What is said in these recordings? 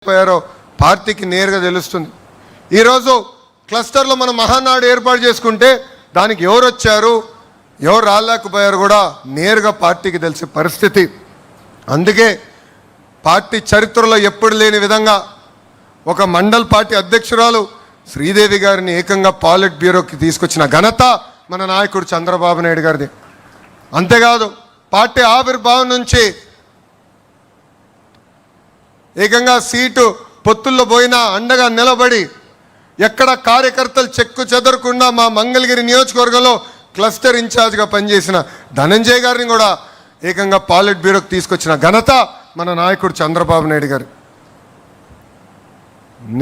పోయారో పార్టీకి నేరుగా తెలుస్తుంది. ఈరోజు క్లస్టర్లో మనం మహానాడు ఏర్పాటు చేసుకుంటే దానికి ఎవరు వచ్చారు ఎవరు రాలేకపోయారు కూడా నేరుగా పార్టీకి తెలిసే పరిస్థితి. అందుకే పార్టీ చరిత్రలో ఎప్పుడు లేని విధంగా ఒక మండల్ పార్టీ అధ్యక్షురాలు శ్రీదేవి గారిని ఏకంగా పాలిట్ బ్యూరోకి తీసుకొచ్చిన ఘనత మన నాయకుడు చంద్రబాబు నాయుడు గారిది. అంతేకాదు పార్టీ ఆవిర్భావం నుంచి ఏకంగా సీటు పొత్తుల్లో పోయినా అండగా నిలబడి ఎక్కడ కార్యకర్తలు చెక్కు చెదరకుండా మా మంగళగిరి నియోజకవర్గంలో క్లస్టర్ ఇన్ఛార్జ్గా పనిచేసిన ధనంజయ్ గారిని కూడా ఏకంగా పాలిట్ బ్యూరోకి తీసుకొచ్చిన ఘనత మన నాయకుడు చంద్రబాబు నాయుడు గారు.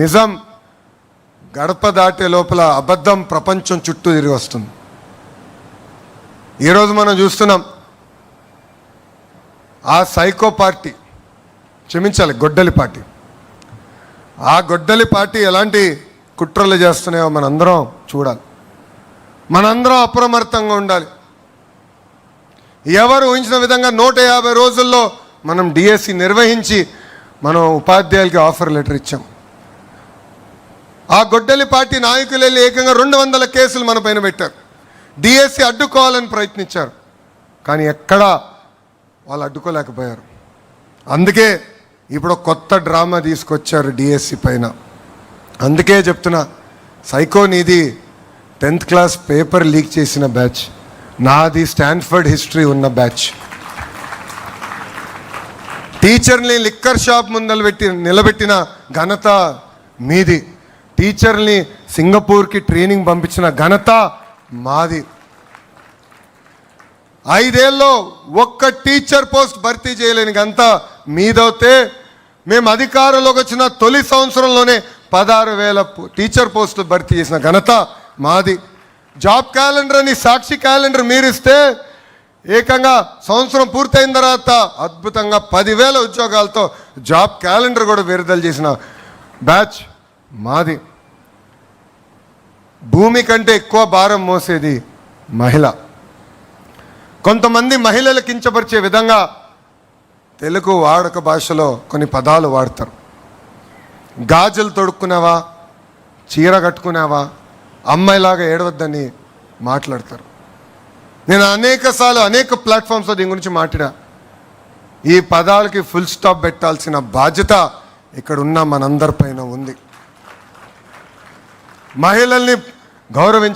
నిజం గడప దాటే లోపల అబద్ధం ప్రపంచం చుట్టూ తిరిగి వస్తుంది. ఈరోజు మనం చూస్తున్నాం ఆ సైకో పార్టీ, క్షమించాలి గొడ్డలి పార్టీ, ఆ గొడ్డలి పార్టీ ఎలాంటి కుట్రలు చేస్తున్నాయో మనందరం చూడాలి. మనందరం అప్రమత్తంగా ఉండాలి. ఎవరు ఊహించిన విధంగా 150 రోజుల్లో మనం డిఎస్సి నిర్వహించి మనం ఉపాధ్యాయులకి ఆఫర్ లెటర్ ఇచ్చాం. ఆ గొడ్డలి పార్టీ నాయకులు వెళ్ళి ఏకంగా 200 కేసులు మన పైన పెట్టారు. డిఎస్సి అడ్డుకోవాలని ప్రయత్నించారు, కానీ ఎక్కడా వాళ్ళు అడ్డుకోలేకపోయారు. అందుకే ఇప్పుడు కొత్త డ్రామా తీసుకొచ్చారు డిఎస్సి పైన. అందుకే చెప్తున్నా, సైకో నీది 10th క్లాస్ పేపర్ లీక్ చేసిన బ్యాచ్, నాది స్టాన్ఫర్డ్ హిస్టరీ ఉన్న బ్యాచ్. టీచర్ని లిక్కర్ షాప్ ముందలు నిలబెట్టిన ఘనత మీది. టీచర్ని సింగపూర్కి ట్రైనింగ్ పంపించిన ఘనత మాది. 5 ఏళ్ళలో ఒక్క టీచర్ పోస్ట్ భర్తీ చేయలేని ఘనత మీదవుతే, మేము అధికారంలోకి వచ్చిన తొలి సంవత్సరంలోనే 16,000 టీచర్ పోస్టులు భర్తీ చేసిన ఘనత మాది. జాబ్ క్యాలెండర్ అని సాక్షి క్యాలెండర్ మీరిస్తే ఏకంగా సంవత్సరం పూర్తయిన తర్వాత అద్భుతంగా 10,000 ఉద్యోగాలతో జాబ్ క్యాలెండర్ కూడా విడుదల చేసిన బ్యాచ్ మాది. భూమి కంటే ఎక్కువ భారం మోసేది మహిళ. కొంతమంది మహిళలు కించపరిచే విధంగా తెలుగు వాడక భాషలో కొన్ని పదాలు వాడతారు. గాజులు తొడుక్కున్నావా, చీర కట్టుకున్నావా, అమ్మాయిలాగా ఏడవద్దని మాట్లాడతారు. నేను అనేక ప్లాట్ఫామ్స్లో దీని గురించి మాట్లాడా. ఈ పదాలకి ఫుల్ స్టాప్ పెట్టాల్సిన బాధ్యత ఇక్కడ ఉన్న మనందరిపైన ఉంది. మహిళల్ని గౌరవించ